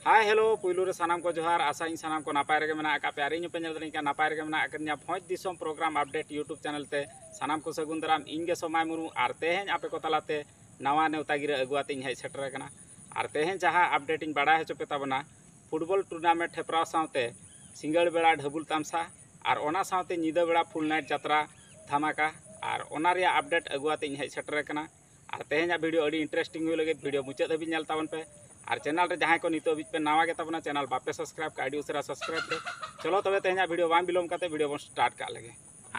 Hi hello पुलू रे सानाम को जोहार आशा इन सानाम को नापाय रे मेना का प्यारे इन पेनल दनी का नापाय रे मेना कन्या भोज दिसोम प्रोग्राम अपडेट यूट्यूब चैनल ते सानाम को सगुन दाराम इंगे समय मुरु आर तेहें आपे को तलाते नवा नेवता गिरे अगुआती हेज सेटर कना आर तेहें जहां अपडेट इन बड़ा हेचो पे ताबना फुटबॉल टूर्नामेंट हेपराव सावते सिंगल बेड़ा ढबुल तामसा और ओना सावते निदा बेड़ा फुल नाइट यात्रा धमाका और ओना रिया अपडेट अगुआती हेज सेटर कना और तेहें वीडियो अड़ी इंटरेस्टिंग हुई लगे वीडियो मुचाद हबी नेल ताबन पे और चैनल रे जहां को नितो बीच पे नवा के तबना चैनल बापे सब्सक्राइब का आईडी उसरा सब्सक्राइब पे चलो तबे तेहना वीडियो बाम बिलोम करते वीडियो बन स्टार्ट का लगे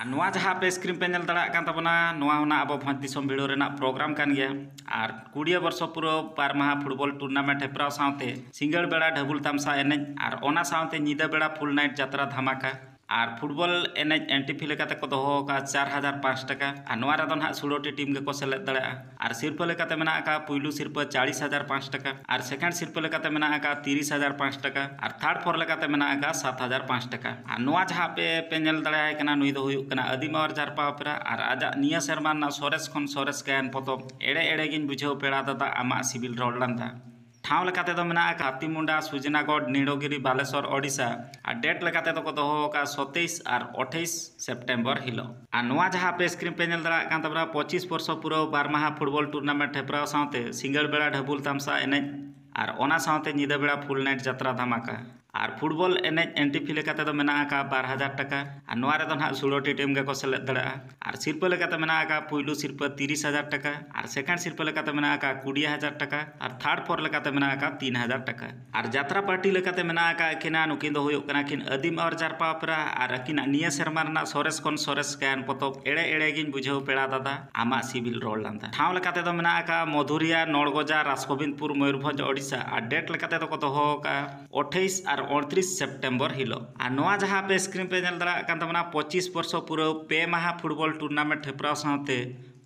नवा जहां पे स्क्रीन पे नेल दड़ा कान तबना नवा होना अब भोज दिसोम वीडियो रेना प्रोग्राम कान गया और 20 वर्ष पूरा पार माहा फुटबॉल टूर्नामेंट हेपराव सावते सिंगल बेड़ा ढबुल तामसा एने और ओना सावते निदा बेड़ा फुल नाइट यात्रा धमाका और फुटबॉल एने एंटीफी लेकाते को दोहो का 4005 टाका और नवा रे दो ना 16टी टीम के को सेलेद दड़ा और सिरपा लेकाते मेना का पुइलू सिरपा 40,005 टाका और सेकंड सिरपा लेकाते मेना का 30,005 टाका और थर्ड फोर लेकाते मेना का 7,005 टाका और नवा जहां पे नेल दड़ा है कना नुई दो हुयु कना आदिमा और जारपा पेरा और आजा निया शर्मा ना सोरेस खन सोरेस गायन पतो एड़े एड़े गिन बुझाव पेड़ा दादा आमा सिविल रोडलांदा ठाव लेकाते दो मेना का हातीमुंडा सुजनागढ़ नीलगिरी बालेश्वर ओडिशा और डेट लेकाते दो को दोहो का 27 और 28 सेप्टेम्बर हिलो और नवा जहां पे स्क्रीन पे नेल दड़ा कान तबरा 25 वर्ष पूरा बारमाहा फुटबॉल टूर्नामेंट हेपराव सावते सिंगल बेड़ा ढबुल तामसा एने और ओना सावते निदा बेड़ा फुल नाइट यात्रा धमाका और फुटबॉल एने एंटीफी लेकाते दो मेना का 12,000 टाका और नवा रे दो ना 16टी टीम के को सेलेद दड़ा और सिरपा लेकाते मेना का पुइलू सिरपा 30,000 टाका और सेकंड सिरपा लेकाते मेना का 20,000 टाका और थर्ड फोर लेकाते मेना का 3,000 टाका और यात्रा पार्टी लेकाते मेना का किना नुकिन दो हुयो कना किन आदिम और जारपा पेरा और किना निया शर्मा रना सोरेस कोन सोरेस गायन पतोब एड़े एड़े गिन बुझाव पेड़ा दादा आमा सिविल रोड लांदा ठाव लेकाते दो मेना का मधुरिया नौड़गोजा राजगोविंदपुर मयूरभंज ओडिशा और डेट लेकाते दो को दोहो का 28 और 29 सेप्टेम्बर हिलो और नवा जहां पे स्क्रीन पे नेल दड़ा कान तमना 25 वर्ष पूरा पे माहा फुटबॉल टूर्नामेंट हेपराव सावते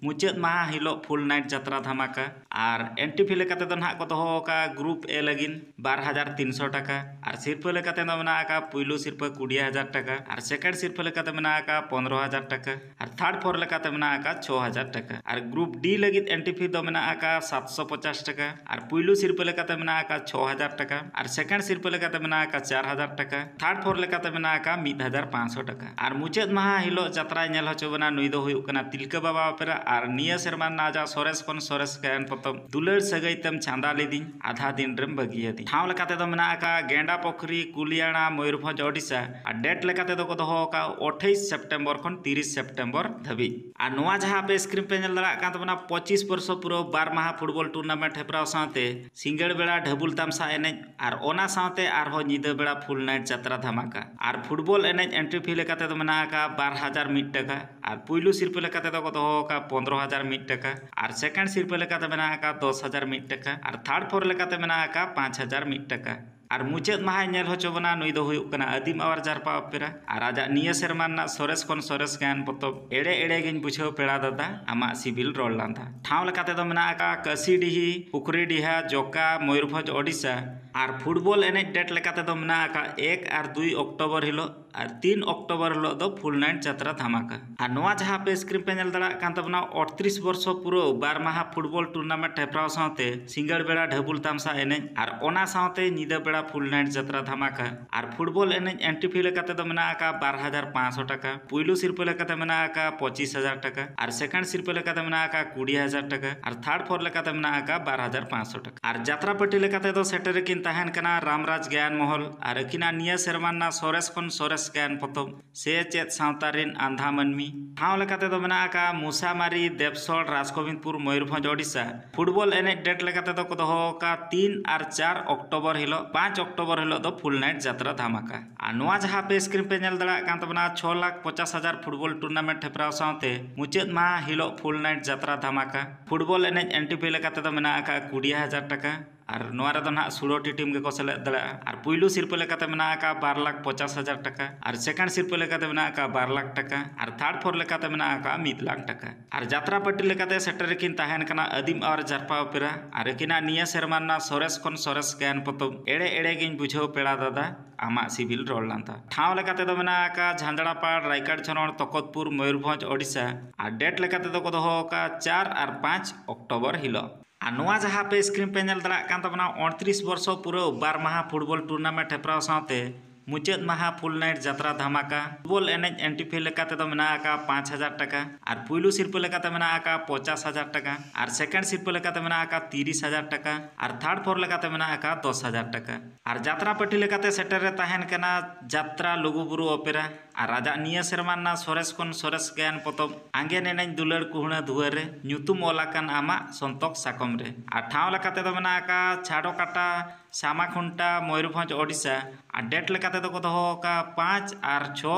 मुचाद माहा हिलो फुल नाइट यात्रा धमाका और एंटीफी लेकाते दो ना को दोहो का ग्रुप ए लगिन 12,300 टाका और सिरपा लेकाते दो मेना का पुइलू सिरपा 20,000 टाका और सेकंड सिरपा लेकाते मेना का 15,000 टाका और थर्ड फोर लेकाते मेना का 6,000 टाका और ग्रुप डी लगित एंटीफी दो मेना का 750 टाका और पुइलू सिरपा लेकाते मेना का 6,000 टाका और सेकंड सिरपा लेकाते मेना का 4,000 टाका थर्ड फोर लेकाते मेना का 1,500 टाका और मुचाद माहा हिलो यात्रा नेल होचो बना नुई दो हुयु कना तिलका बाबा पेरा और निया शर्मा नाजा सोरेस कोन सोरेस गायन पतम दुलर सगई तम चांदा लेदी आधा दिन रेम बगियदी ठाव लेकाते दो मेना का गेंडा पोखरी कुलियाना मयूरभंज ओडिशा और डेट लेकाते दो को दोहो का 28 सेप्टेम्बर खन 30 सेप्टेम्बर धबी और नवा जहां पे स्क्रीन पे नेल दड़ा कान तबना 25 वर्ष पूरा बारमाहा फुटबॉल टूर्नामेंट हेपराव सावते सिंगल बेड़ा ढबुल तामसा एने और ओना सावते आर हो निदा बेड़ा फुल नाइट यात्रा धमाका और फुटबॉल एने एंट्री फी लेकाते दो मेना का 12,001 टाका और पुइलू सिरपा लेकाते दो को दोहो का 15,001 टाका और सेकंड सिरपा लेकाते मेना का 10,001 टाका और थर्ड फोर लेकाते मेना का 5,001 टाका और मुचाद माहा नेल होचो बना नुई दो हुयु कना आदिम और जारपा पेरा और आजा निया शर्मा ना सोरेस कोन सोरेस गायन पतोब एड़े एड़े गिन बुझाव पेड़ा दादा आमा सिविल रोड लांदा ठाव लेकाते दो मेना का कसीडीही पुखरीडीहा जोका मयूरभंज ओडिशा और फुटबॉल एने डेट लेकाते दो मेना का 1 और 2 अक्टोबर हिलो और 3 अक्टोबर हिलो दो फुल नाइट यात्रा धमाका और नवा जहां पे स्क्रीन पे नेल दड़ा कान तबना 38 वर्ष पूरा बारमाहा फुटबॉल टूर्नामेंट हेपराव सावते सिंगल बेड़ा ढबुल तामसा एने और ओना सावते निदा बेड़ा फुल नाइट यात्रा धमाका और फुटबॉल एने एंट्री लेकाते दो मेना का 12,500 टाका पुइलू सिरपा लेकाते मेना का 25,000 टाका और सेकंड सिरपा लेकाते मेना का 20,000 टाका और थर्ड फोर लेकाते मेना का 12,500 टाका और यात्रा पार्टी लेकाते दो सेटर किन तहन कना रामराज गायन महल और किना निया शर्मा ना सोरेस कोन सोरेस गायन पतोब से चेत सावतारिन आंधा मनमी ठाव लेकाते दो मेना का मुसामारी देवसर राजगोविंदपुर मयूरभंज ओडिशा फुटबॉल एने डेट लेकाते दो को दोहो का 3 और 4 अक्टोबर हिलो 5 अक्टोबर हिलो दो फुल नाइट यात्रा धमाका और नवा जहां पे स्क्रीन पे नेल दड़ा कान तबना 6,50,000 फुटबॉल टूर्नामेंट हेपराव सावते मुचाद माहा हिलो फुल नाइट यात्रा धमाका फुटबॉल एने एंटीफी लेकाते दो मेना का 20,000 टाका और नवा रे दो ना 16टी टीम के को सेलेद दड़ा और पुइलू सिरपा लेकाते मेना का 2,50,000 टाका और सेकंड सिरपा लेकाते मेना का 2 लाख टाका और थर्ड फोर लेकाते मेना का 1 लाख टाका और यात्रा पार्टी लेकाते सेटर किन तहन कना आदिम और जारपा पेरा और किना निया शर्मा ना सोरेस कोन सोरेस गायन पतोब एड़े एड़े गिन बुझाव पेड़ा दादा आमा सिविल रोड लांदा ठाव लेकाते दो मेना का झांझड़ापाड़ रायगढ़ छनौड़ तकतपुर मयूरभंज ओडिशा और डेट लेकाते दो को दोहो का 4 और 5 अक्टोबर हिलो और नोआ जहाँ पे स्क्रीन पे नेल दड़ा कान तबना 38 वर्ष पूरा 12 माह फुटबॉल टूर्नामेंट हेप्राव साथे मुचाद माहा फुल नाइट जात्रा धमाका फुटबॉल एनेज एंट्री लेकाते तो मेना आका 5000 टाका और पुइलू सिरपा लेकाते मेना आका 50000 टाका और सेकंड सिरपा लेकाते मेना आका 30000 टाका और थर्ड फोर लेकाते मेना आका 10000 टाका और जात्रा पार्टी लेकाते सेटर रे ताहेन कना जात्रा लुगुबुरु ओपेरा और राजा निया सेरमाना सोरेस कोन सोरेस ज्ञान पतब आंगे नेनेज दुलर कुहना दुआर रे ᱧᱩᱛᱩᱢ ओलाकान आमा संतोक साकम रे और ठाव लेकाते तो मेना आका छाड़ो काटा सामा खुंटा मयूरभंज ओडिशा और डेट लेकाते तो को दोहो का 5 और 6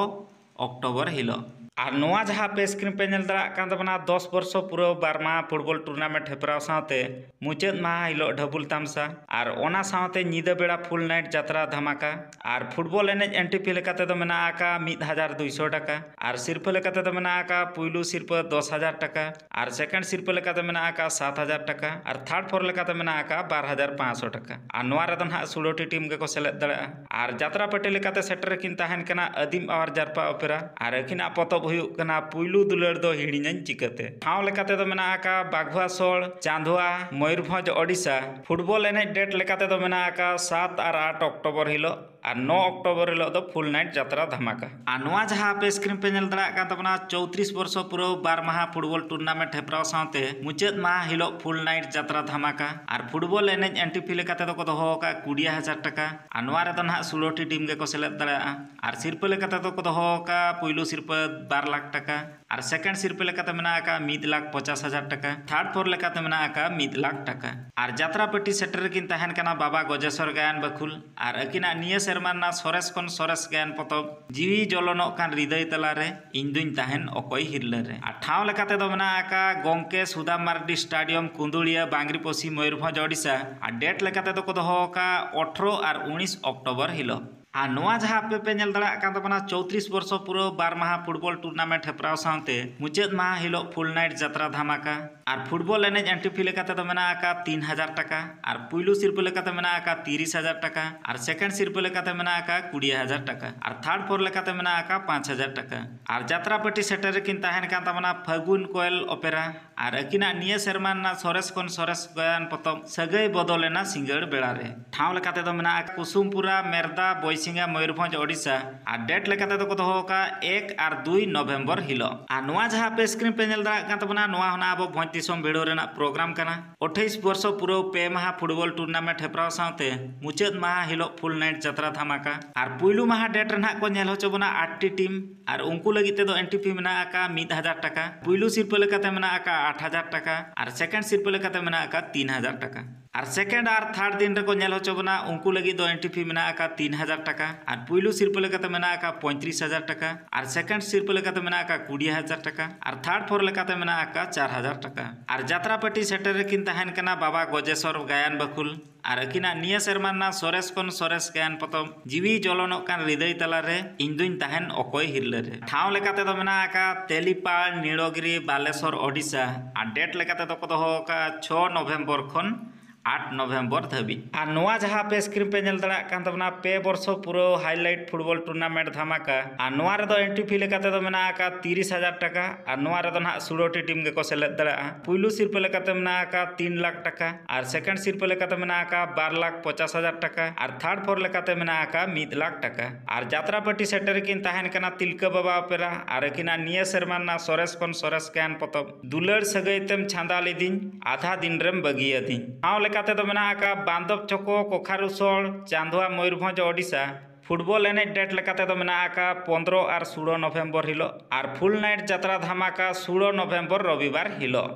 अक्टोबर हिलो और नोआ जहाँ पे स्क्रीन पे नेल दड़ा कान तबना 10 वर्ष पूरा 12 माह फुटबॉल टूर्नामेंट हेप्राव साथे मुचाद माह हिलो ढबुल तामसा और ओना साथे नीदा बेड़ा फुल नाइट जात्रा धमाका और फुटबॉल एनेज एंट्री फी लेकाते तो मेना आका 1200 टाका और सिरपा लेकाते तो मेना आका पुइलू सिरपा 10000 टाका और सेकंड सिरपा लेकाते मेना आका 7000 टाका और थर्ड फोर लेकाते मेना आका 12500 टाका और नोआ रे दन हा सुडोटी टीम के को सेलेद दड़ा और जात्रा पार्टी लेकाते सेटर किन ताहेन कना आदिम और जारपा ओपेरा और अखिना पतब पुइलू दुलर दो हिड़ीन चिकाते ठाव लेकाते तो मेना आका बाघुआ सोल चांदुआ मयूरभंज ओडिशा फुटबॉल एनेज डेट लेकाते तो मेना आका 7 और 8 अक्टोबर हिलो और 9 अक्टोबर हिलो दो फुल नाइट जात्रा धमाका और नोआ जहाँ पे स्क्रीन पे नेल दड़ा का तबना 34 वर्ष पूरा 12 माह फुटबॉल टूर्नामेंट हेप्राव साथे मुचाद माह हिलो फुल नाइट जात्रा धमाका और फुटबॉल एनेज एंट्री फी लेकाते तो को दोहो का 20000 टाका और नोआ रे तो ना 16 टीम के को सेलेद दड़ा और सिरपा लेकाते तो को दोहो का पुइलू सिरपा 12 लाख टाका और सेकंड सिरपा लेकाते मेना आका 1,50,000 टाका थर्ड फोर लेकाते मेना आका 1 लाख टाका और जात्रा पार्टी सेटर किन ताहेन कना बाबा गजेश्वर गायन बखुल और अकिना निया सेरमाना सोरेस कोन सोरेस गायन पतब जीवी जलनो कान हृदय तलारे इन दुइन ताहेन अकय हिरले रे और ठाव लेकाते तो मेना आका गोंके सुधा मार्डी स्टेडियम कुंदुड़िया बांगरीपोसी मयूरभंज ओडिशा और डेट लेकाते तो को दोहो का 18 और 19 अक्टोबर हिलो और नोआ जहाँ पे नेल दड़ा कान तबना 34 वर्ष पूरा 12 माह फुटबॉल टूर्नामेंट हेप्राव साथे मुचाद माह हिलो फुल नाइट जात्रा धमाका और फुटबॉल एनेज एंट्री फी लेकाते तो मेना आका 3000 टाका और पुइलू सिरपा लेकाते मेना आका 30000 टाका और सेकंड सिरपा लेकाते मेना आका 20000 टाका और थर्ड फोर लेकाते मेना आका 5000 टाका और जात्रा पार्टी सेटर किन ताहेन कान तबना फागुन कोयल ओपेरा और अकिना निया सेरमाना सोरेस कोन सोरेस गायन पतब सगै बदलेना सिंगड़ बेड़ा रे ठाव लेकाते तो मेना आका कुसुमपुरा मेरदा सिंगा मयूरभंज ओडिशा और डेट लेकाते तो को दोहो का 1 और 2 नवंबर हिलो और नोआ जहाँ पे स्क्रीन पे नेल दड़ा तबना नोआ होना अब भोज दिसम भिडियो रेना प्रोग्राम कना 28 वर्ष पूरा 2 माह फुटबॉल टूर्नामेंट हेप्राव साथे मुचाद माह हिलो फुल नाइट जात्रा धमाका और पुइलू माह डेट रेना को नेल होचो बना 8 टीम और उनको लगी ते दो एंट्री फी मेना आका 1000 टाका पुइलू सिरपा लेकाते मेना आका 8000 टाका और सेकंड सिरपा लेकाते मेना आका 3000 टाका और सेकंड और थर्ड दिन रे को नेल होचो बना उनको लगी दो एंट्री फी मेना आका 3000 टाका और पुइलू सिरपा लेकाते मेना आका 35000 टाका और सेकंड सिरपा लेकाते मेना आका 20000 टाका और थर्ड फोर लेकाते मेना आका 4000 टाका और जात्रा पार्टी सेटर किन ताहेन कना बाबा गजेश्वर गायन बखुल और अकिना निया सेरमाना सोरेस कोन सोरेस गायन पतब जीवी जलनो कान हृदय तलारे इन दुइन ताहेन अकय हिरले रे ठाव लेकाते तो मेना आका तेलीपाल नीलगिरी बालेश्वर ओडिशा और डेट लेकाते तो को दोहो का 6 नवंबर खन 8 नवंबर धाबी और नोआ जहाँ पे स्क्रीन पे नेल दड़ा कान तबना 2 वर्ष पूरा हाईलाइट फुटबॉल टूर्नामेंट धमाका और नोआ रे दो एंट्री फी लेकाते तो मेना आका 30000 टाका और नोआ रे दो ना 16 टीम के को सेलेद दड़ा पुइलू सिरपा लेकाते मेना आका 3 लाख टाका और सेकंड सिरपा लेकाते मेना आका 12,50,000 टाका और थर्ड फोर लेकाते मेना आका 1 लाख टाका और जात्रा पार्टी सेटर किन ताहेन कना तिलका बाबा ओपेरा और अकिना निया सेरमाना सोरेस कोन सोरेस गायन पतब दुलर सगैतेम छांदा लिदिन आधा दिन रेम बगिया दिन लेकाते तो मेना आका बांधव चको कोखारू सोल चांदुआ मयूरभंज ओडिशा फुटबॉल एनेज डेट लेकाते तो मेना आका 15 और 16 नवंबर हिलो और फुल नाइट जात्रा धमाका 16 नवंबर रविवार हिलो।